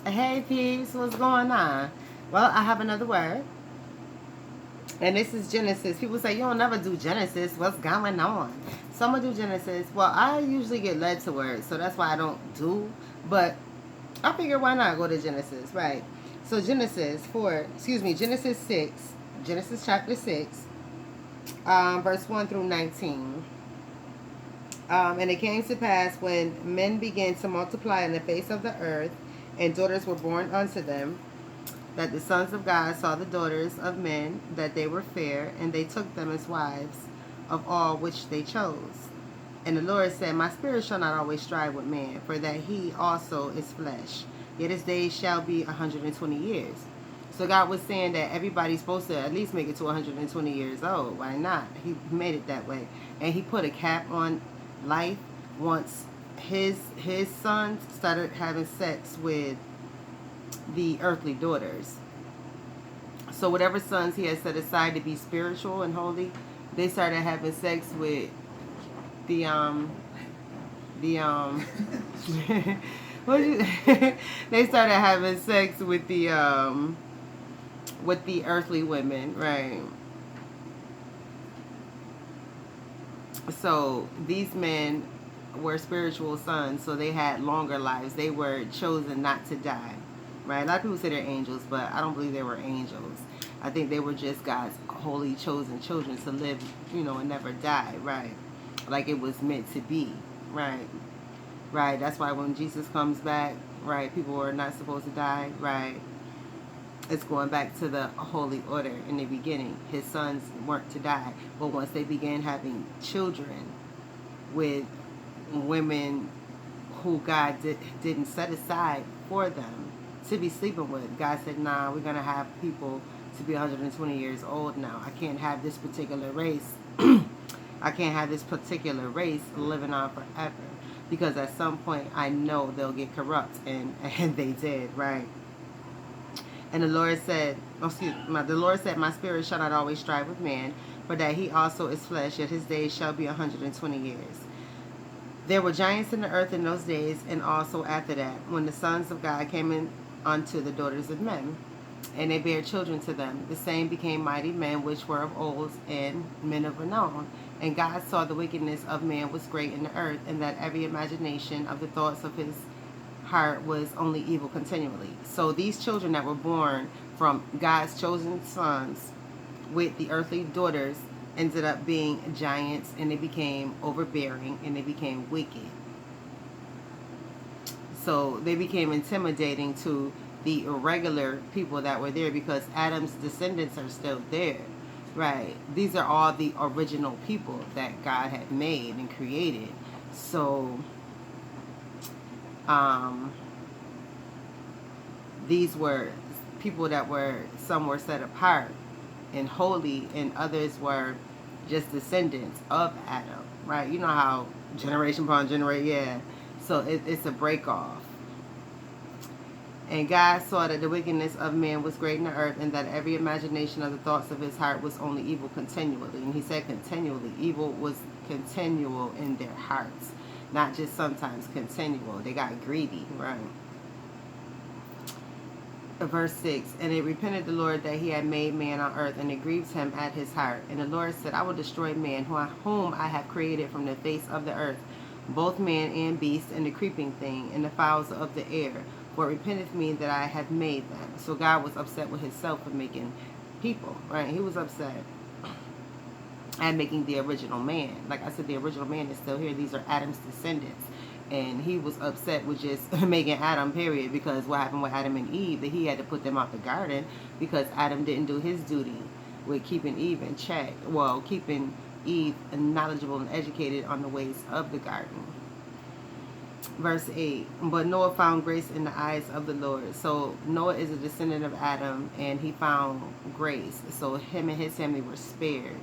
Hey, peeps, what's going on? Well, I have another word, and this is Genesis. People say, you don't never do Genesis. What's going on? So I'm going to do Genesis. Well, I usually get led to words, so that's why I don't do, but I figure why not go to Genesis, right? So Genesis 6, Genesis chapter 6, verse 1 through 19. And it came to pass when men began to multiply in the face of the earth, and daughters were born unto them, that the sons of God saw the daughters of men, that they were fair, and they took them as wives of all which they chose. And the Lord said, my spirit shall not always strive with man, for that he also is flesh. Yet his days shall be 120 years. So God was saying that everybody's supposed to at least make it to 120 years old. Why not? He made it that way. And he put a cap on life once his sons started having sex with the earthly daughters. So whatever sons he had set aside to be spiritual and holy, they started having sex with the what you, they started having sex with the earthly women, right? So these men were spiritual sons, so they had longer lives. They were chosen not to die, right? A lot of people say they're angels, but I don't believe they were angels. I think they were just God's holy chosen children to live, and never die, right? Like it was meant to be, right? Right. That's why when Jesus comes back, right, people are not supposed to die, right? It's going back to the holy order in the beginning. His sons weren't to die, but once they began having children with women who God didn't set aside for them to be sleeping with, God said, nah, we're going to have people to be 120 years old now. I can't have this particular race. I can't have this particular race living on forever, because at some point I know they'll get corrupt, and they did, right? And the Lord said, the Lord said, my spirit shall not always strive with man, for that he also is flesh, yet his days shall be 120 years. There were giants in the earth in those days, and also after that, when the sons of God came in unto the daughters of men, and they bare children to them. The same became mighty men, which were of old, and men of renown. And God saw the wickedness of man was great in the earth, and that every imagination of the thoughts of his heart was only evil continually. So these children that were born from God's chosen sons with the earthly daughters ended up being giants, and they became overbearing, and they became wicked. So they became intimidating to the irregular people that were there, because Adam's descendants are still there, right? These are all the original people that God had made and created. So these were people that were, some were set apart and holy, and others were just descendants of Adam, right? You know how generation upon generation, yeah. So it's a break off. And God saw that the wickedness of man was great in the earth, and that every imagination of the thoughts of his heart was only evil continually. And he said continually. Evil was continual in their hearts, not just sometimes, continual. They got greedy, right? Verse 6, and it repented the Lord that he had made man on earth, and it grieved him at his heart. And the Lord said, I will destroy man, whom I have created from the face of the earth, both man and beast, and the creeping thing, and the fowls of the air. For it repenteth me that I have made them. So God was upset with himself for making people, right? He was upset at making the original man. Like I said, the original man is still here. These are Adam's descendants. And he was upset with just making Adam, period, because what happened with Adam and Eve, that he had to put them out the garden because Adam didn't do his duty with keeping Eve in check. Well, keeping Eve knowledgeable and educated on the ways of the garden. Verse 8, but Noah found grace in the eyes of the Lord. So Noah is a descendant of Adam, and he found grace. So him and his family were spared.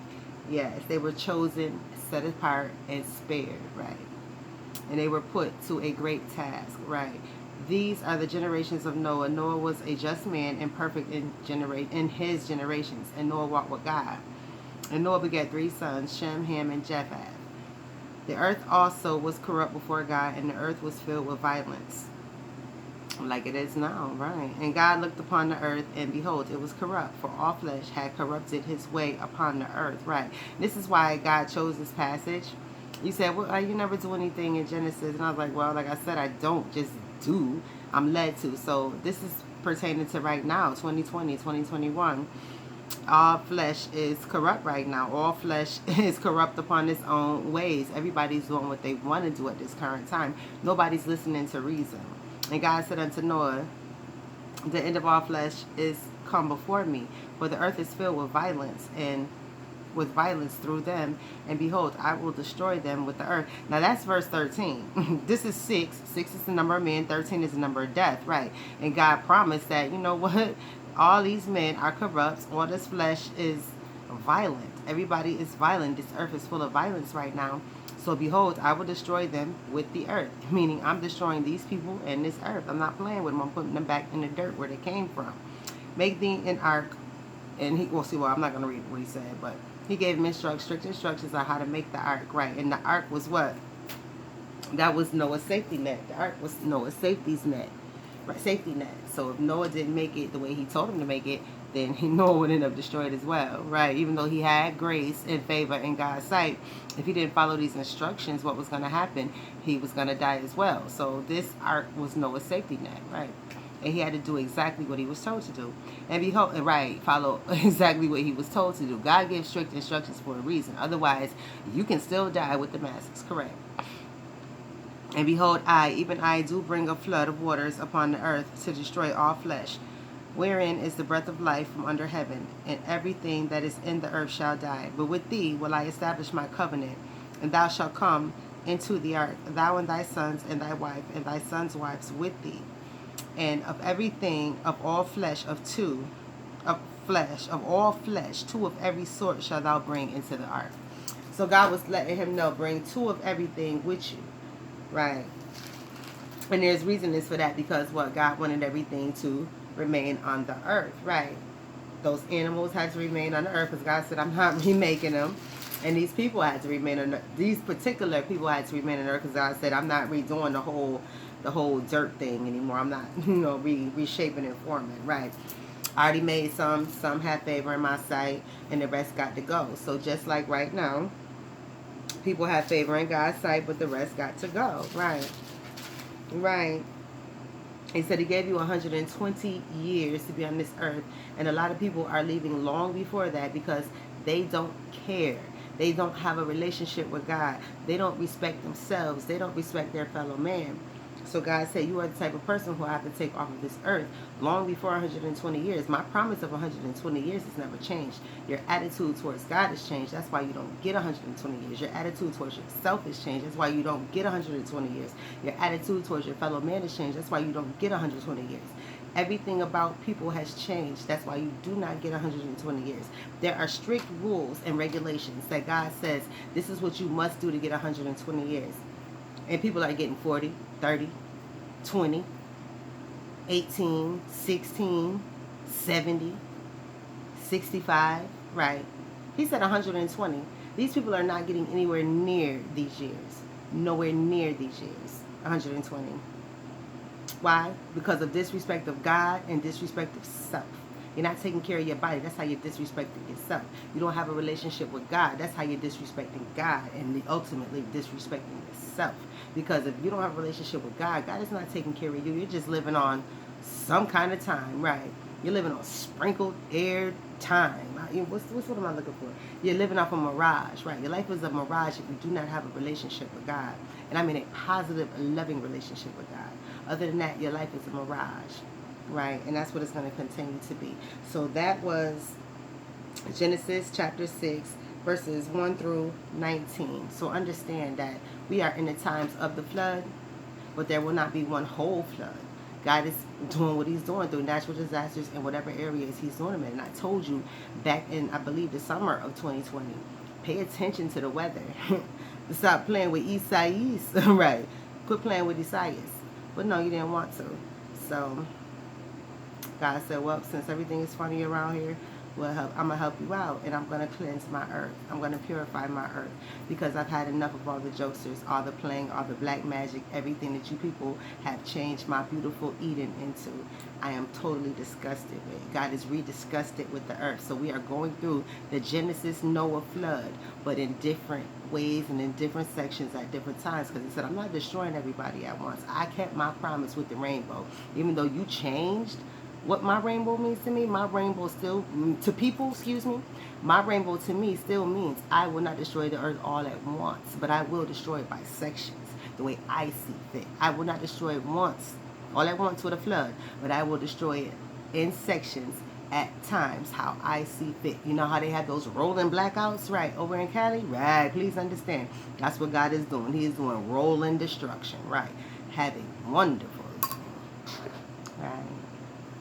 Yes, they were chosen, set apart, and spared, right? And they were put to a great task, right? These are the generations of Noah. Noah was a just man and perfect in his generations, and Noah walked with God. And Noah begat 3 sons, Shem, Ham, and Japheth. The earth also was corrupt before God, and the earth was filled with violence. like it is now, right? And God looked upon the earth, and behold, it was corrupt, for all flesh had corrupted his way upon the earth, right? This is why God chose this passage. You said, well, you never do anything in Genesis. And I was like, well, like I said, I don't just do. I'm led to. So this is pertaining to right now, 2020, 2021. All flesh is corrupt right now. All flesh is corrupt upon its own ways. Everybody's doing what they want to do at this current time. Nobody's listening to reason. And God said unto Noah, the end of all flesh is come before me, for the earth is filled with violence, and with violence through them, and behold, I will destroy them with the earth. Now that's verse 13. This is 6. 6 is the number of men, 13 is the number of death, right? And God promised that, you know what? All these men are corrupt. All this flesh is violent. Everybody is violent. This earth is full of violence right now. So behold, I will destroy them with the earth. Meaning I'm destroying these people and this earth. I'm not playing with them. I'm putting them back in the dirt where they came from. Make thee an ark. And he, well, see, well, I'm not going to read what he said, but he gave him strict instructions on how to make the ark, right? And the ark was what? That was Noah's safety net. The ark was Noah's safety net. Right, safety net. So if Noah didn't make it the way he told him to make it, then Noah would end up destroyed as well, right? Even though he had grace and favor in God's sight, if he didn't follow these instructions, what was going to happen? He was going to die as well. So this ark was Noah's safety net, right? And he had to do exactly what he was told to do. And behold, right, follow exactly what he was told to do. God gives strict instructions for a reason. Otherwise, you can still die with the masses, correct? And behold, I, even I, do bring a flood of waters upon the earth to destroy all flesh, wherein is the breath of life from under heaven, and everything that is in the earth shall die. But with thee will I establish my covenant, and thou shalt come into the ark, thou and thy sons and thy wife and thy sons' wives with thee. And of everything, of all flesh, of all flesh, 2 of every sort shall thou bring into the ark. So God was letting him know, bring 2 of everything with you. Right. And there's reasons for that, because what? God wanted everything to remain on the earth, right? Those animals had to remain on the earth, because God said, I'm not remaking them. And these people had to remain on the, these particular people had to remain on the earth, because God said, I'm not redoing the whole dirt thing anymore. I'm not, reshaping and forming, right? I already made some have favor in my sight, and the rest got to go. So just like right now, people have favor in God's sight, but the rest got to go. Right. Right. He said he gave you 120 years to be on this earth. And a lot of people are leaving long before that because they don't care. They don't have a relationship with God. They don't respect themselves. They don't respect their fellow man. So God said, you are the type of person who I have to take off of this earth long before 120 years. My promise of 120 years has never changed. Your attitude towards God has changed. That's why you don't get 120 years. Your attitude towards yourself has changed. That's why you don't get 120 years. Your attitude towards your fellow man has changed. That's why you don't get 120 years. Everything about people has changed. That's why you do not get 120 years. There are strict rules and regulations that God says, this is what you must do to get 120 years. And people are getting 40, 30, 20, 18, 16, 70, 65, right? He said 120. These people are not getting anywhere near these years. Nowhere near these years. 120. Why? Because of disrespect of God and disrespect of self. You're not taking care of your body. That's how you're disrespecting yourself. You don't have a relationship with God. That's how you're disrespecting God and ultimately disrespecting yourself. Because if you don't have a relationship with God, God is not taking care of you. You're just living on some kind of time, right? You're living on sprinkled air time. What am I looking for? You're living off a mirage, right? Your life is a mirage if you do not have a relationship with God. And I mean a positive, loving relationship with God. Other than that, your life is a mirage, right? And that's what it's going to continue to be. So that was Genesis chapter 6, verses 1 through 19. So understand that we are in the times of the flood, but there will not be one whole flood. God is doing what he's doing through natural disasters in whatever areas he's doing them in. And I told you back in, I believe, the summer of 2020, pay attention to the weather. Stop playing with Isaias, right? Quit playing with Isaias. But no, you didn't want to. So God said, well, since everything is funny around here, will help. I'm gonna help you out, and I'm gonna cleanse my earth. I'm gonna purify my earth, because I've had enough of all the jokesters, all the playing, all the black magic, everything that you people have changed my beautiful Eden into. I am totally disgusted with. God is redisgusted with the earth. So we are going through the Genesis Noah flood, but in different ways and in different sections at different times, because he said, I'm not destroying everybody at once. I kept my promise with the rainbow. Even though you changed what my rainbow means to me, my rainbow still, to people, excuse me, my rainbow to me still means I will not destroy the earth all at once, but I will destroy it by sections, the way I see fit. I will not destroy it once, all at once with a flood, but I will destroy it in sections at times, how I see fit. You know how they have those rolling blackouts, right, over in Cali? Right, please understand. That's what God is doing. He is doing rolling destruction, right? Having wonderful, right?